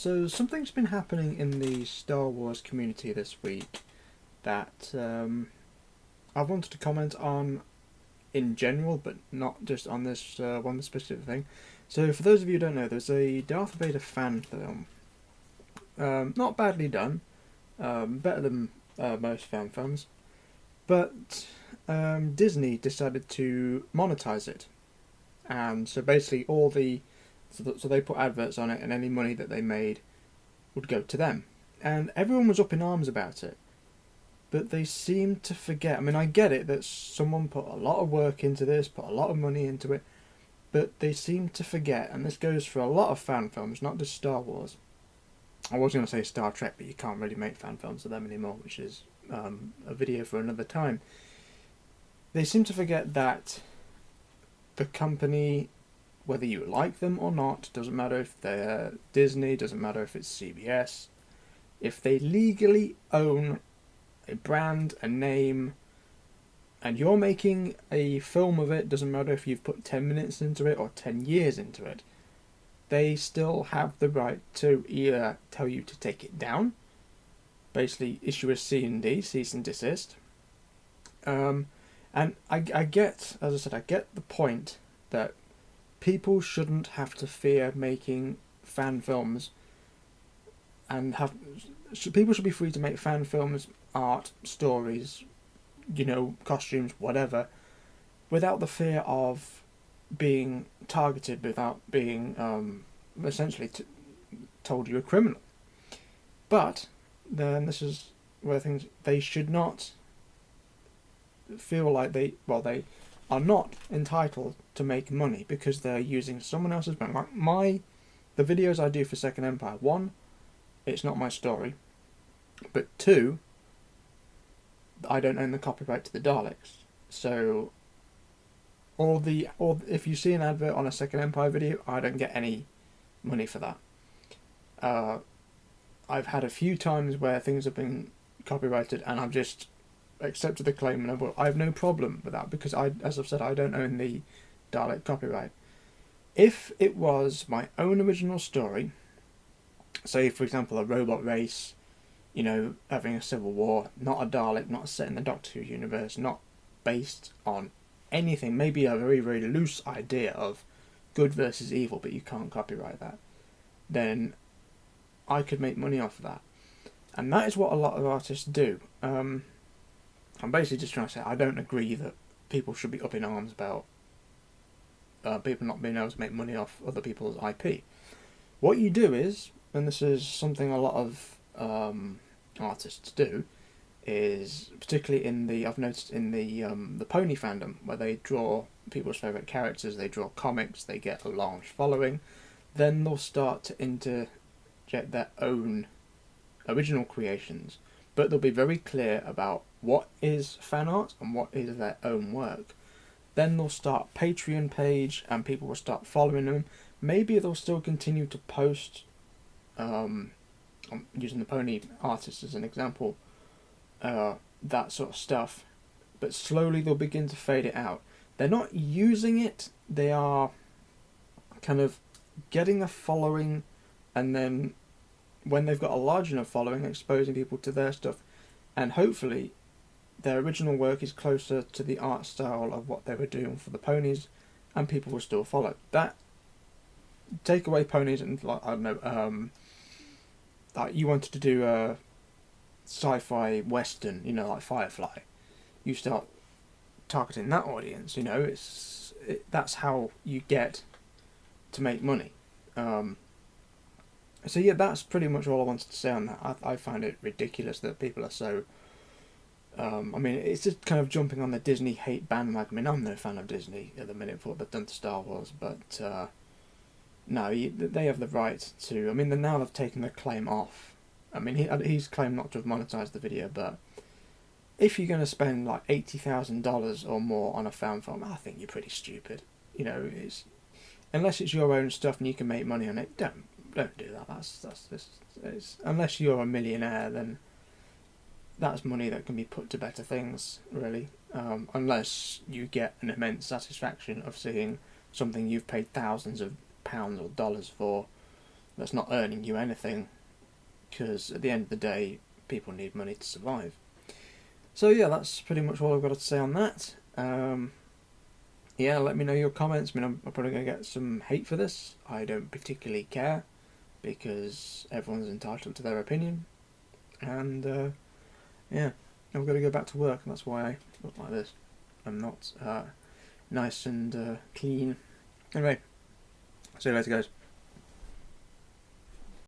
So something's been happening in the Star Wars community this week that I wanted to comment on in general, but not just on this one specific thing. So for those of you who don't know, there's a Darth Vader fan film. Not badly done, better than most fan films, but Disney decided to monetize it. And so basically so they put adverts on it, and any money that they made would go to them. And everyone was up in arms about it. But they seemed to forget. I mean, I get it that someone put a lot of work into this, put a lot of money into it, but they seem to forget, and this goes for a lot of fan films, not just Star Wars. I was going to say Star Trek, but you can't really make fan films of them anymore, which is a video for another time. They seem to forget that the company, whether you like them or not, doesn't matter if they're Disney, doesn't matter if it's CBS, if they legally own a brand, a name, and you're making a film of it, doesn't matter if you've put 10 minutes into it or 10 years into it, they still have the right to either tell you to take it down, basically issue a C&D, cease and desist. And I get, as I said, I get the point that people shouldn't have to fear making fan films, and people should be free to make fan films, art, stories, costumes, whatever, without the fear of being targeted, without being essentially told you're a criminal. But then this is where they should not feel like they are not entitled to make money because they're using someone else's brand. Like the videos I do for Second Empire, one, it's not my story, but two, I don't own the copyright to the Daleks. So if you see an advert on a Second Empire video, I don't get any money for that. I've had a few times where things have been copyrighted and I've just accepted the claim, and I have no problem with that because as I've said, I don't own the Dalek copyright. If it was my own original story, say for example a robot race, having a civil war, not a Dalek, not set in the Doctor Who universe, not based on anything, maybe a very, very loose idea of good versus evil, but you can't copyright that, then I could make money off of that. And that is what a lot of artists do. I'm basically just trying to say I don't agree that people should be up in arms about people not being able to make money off other people's IP. What you do is, and this is something a lot of artists do, is particularly I've noticed in the pony fandom, where they draw people's favourite characters, they draw comics, they get a large following, then they'll start to interject their own original creations, but they'll be very clear about what is fan art and what is their own work. Then they'll start Patreon page and people will start following them. Maybe they'll still continue to post, I'm using the pony artist as an example, that sort of stuff, but slowly they'll begin to fade it out. They're not using it, they are kind of getting a following, and then when they've got a large enough following, exposing people to their stuff, and hopefully their original work is closer to the art style of what they were doing for the ponies, and people will still follow. That, take away ponies and, like, I don't know, like you wanted to do a sci-fi western, like Firefly, you start targeting that audience, that's how you get to make money. So yeah, that's pretty much all I wanted to say on that. I find it ridiculous that people are so... I mean, it's just kind of jumping on the Disney hate bandwagon. I mean, I'm no fan of Disney at the minute for what they've done to Star Wars, but no, they have the right to... I mean, now they've taken the claim off. I mean, he's claimed not to have monetized the video, but if you're going to spend like $80,000 or more on a fan film, I think you're pretty stupid. Unless it's your own stuff and you can make money on it, don't do that. That's unless you're a millionaire, then that's money that can be put to better things, really. Unless you get an immense satisfaction of seeing something you've paid thousands of pounds or dollars for that's not earning you anything, because at the end of the day, people need money to survive. So yeah, that's pretty much all I've got to say on that. Yeah, let me know your comments. I mean, I'm probably going to get some hate for this. I don't particularly care, because everyone's entitled to their opinion. And yeah, I've got to go back to work, and that's why I look like this. I'm not nice and clean. Anyway, see you later, guys.